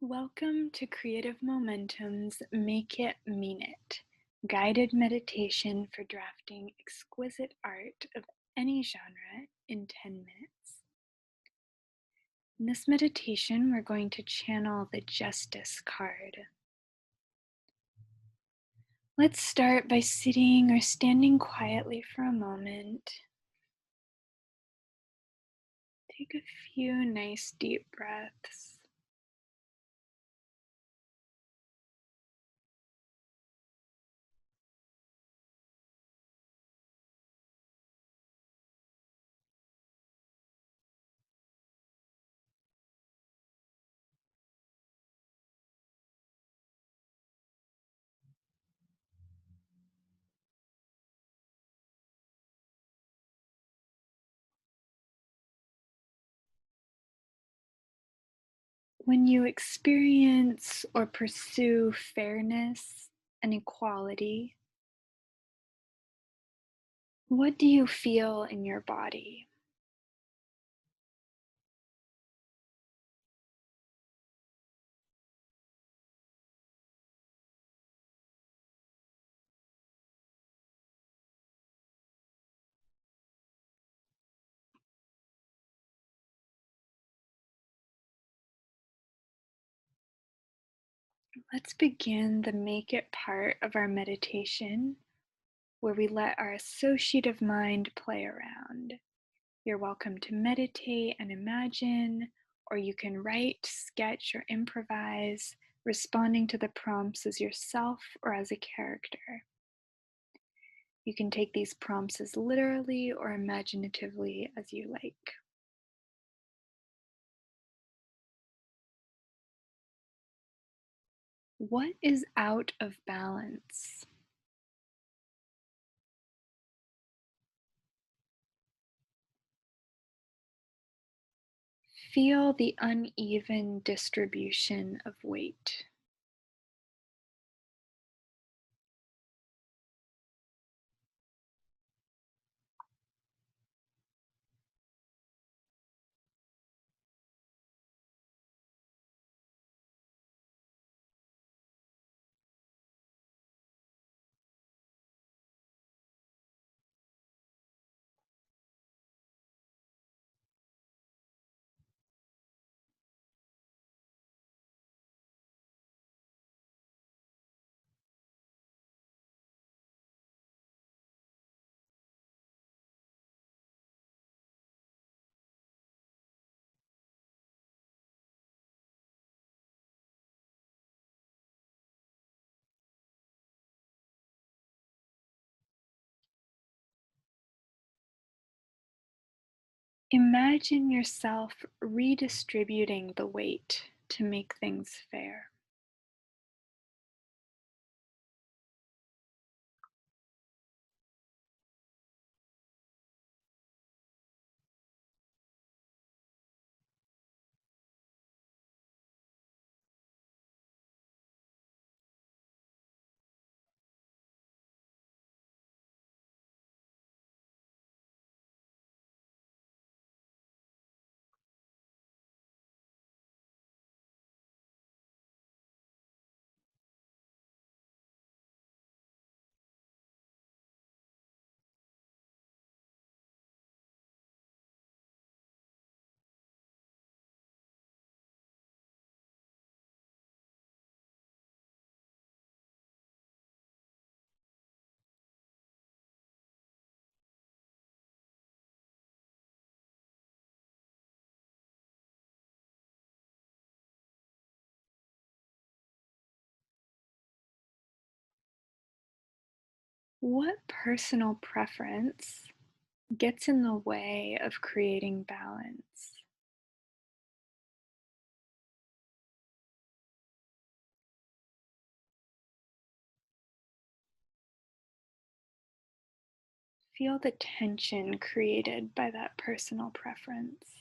Welcome to Creative Momentum's Make It Mean It, guided meditation for drafting exquisite art of any genre in 10 minutes. In this meditation, we're going to channel the Justice card. Let's start by sitting or standing quietly for a moment. Take a few nice deep breaths. When you experience or pursue fairness and equality, what do you feel in your body? Let's begin the make it part of our meditation where we let our associative mind play around. You're welcome to meditate and imagine, or you can write, sketch, or improvise, responding to the prompts as yourself or as a character. You can take these prompts as literally or imaginatively as you like. What is out of balance? Feel the uneven distribution of weight. Imagine yourself redistributing the weight to make things fair. What personal preference gets in the way of creating balance? Feel the tension created by that personal preference.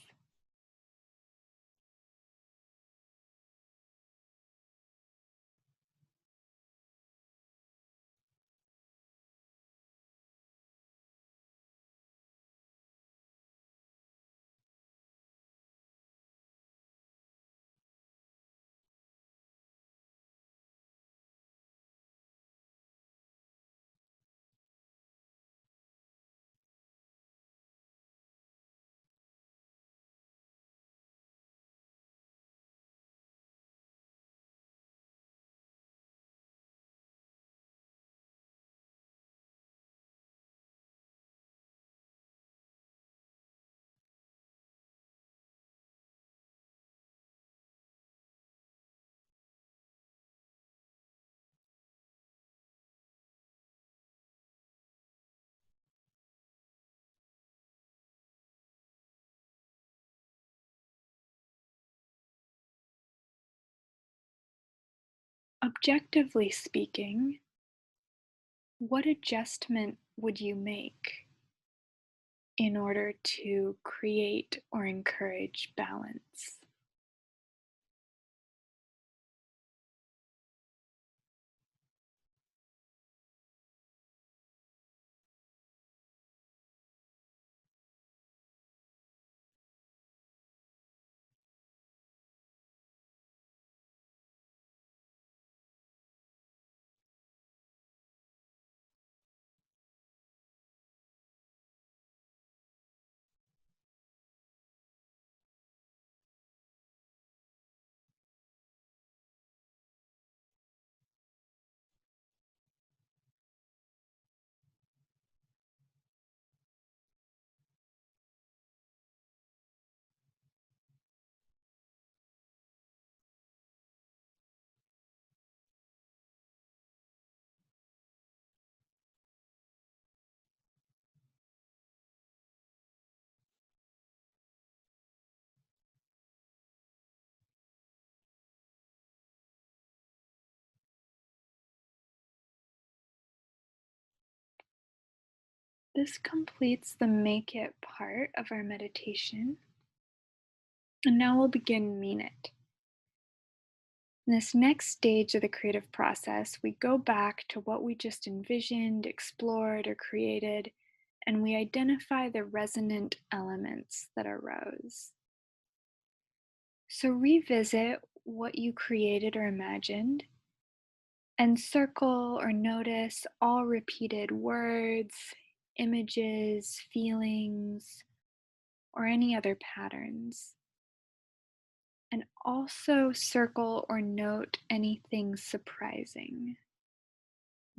Objectively speaking, what adjustment would you make in order to create or encourage balance? This completes the make it part of our meditation. And now we'll begin mean it. In this next stage of the creative process, we go back to what we just envisioned, explored, or created, and we identify the resonant elements that arose. So revisit what you created or imagined and circle or notice all repeated words, images, feelings, or any other patterns. And also circle or note anything surprising.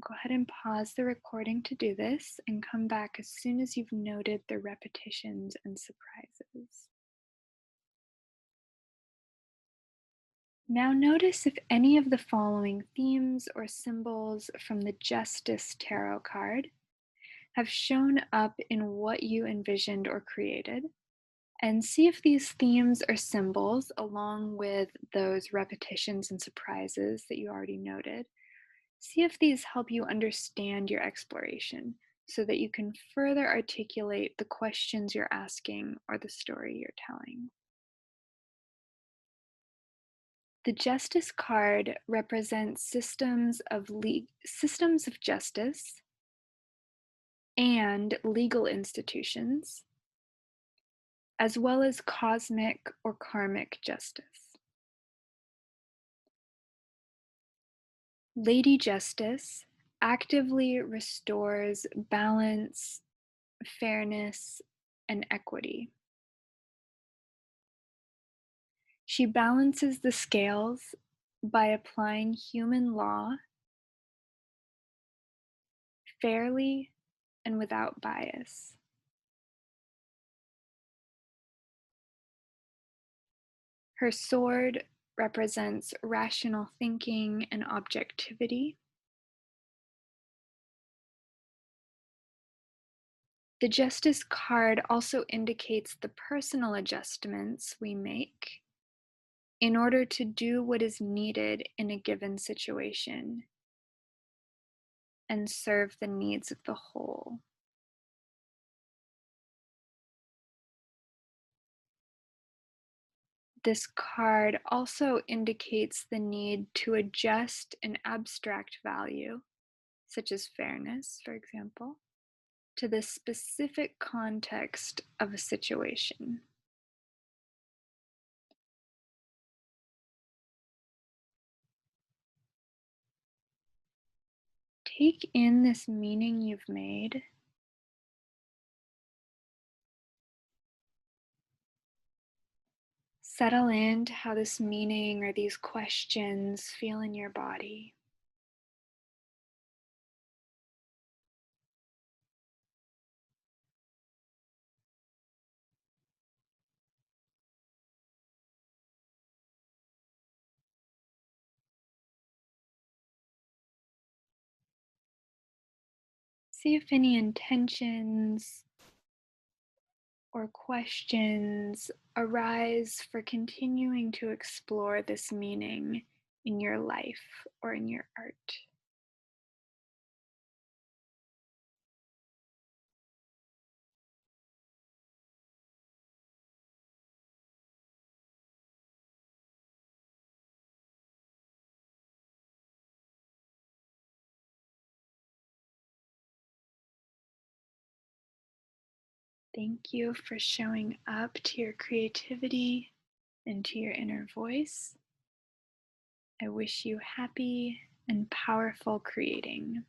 Go ahead and pause the recording to do this and come back as soon as you've noted the repetitions and surprises. Now notice if any of the following themes or symbols from the Justice Tarot card have shown up in what you envisioned or created, and see if these themes or symbols, along with those repetitions and surprises that you already noted, see if these help you understand your exploration so that you can further articulate the questions you're asking or the story you're telling. The Justice card represents systems of justice and legal institutions, as well as cosmic or karmic justice. Lady Justice actively restores balance, fairness, and equity. She balances the scales by applying human law fairly and without bias. Her sword represents rational thinking and objectivity. The Justice card also indicates the personal adjustments we make in order to do what is needed in a given situation and serve the needs of the whole. This card also indicates the need to adjust an abstract value, such as fairness, for example, to the specific context of a situation. Take in this meaning you've made. Settle into how this meaning or these questions feel in your body. See if any intentions or questions arise for continuing to explore this meaning in your life or in your art? Thank you for showing up to your creativity and to your inner voice. I wish you happy and powerful creating.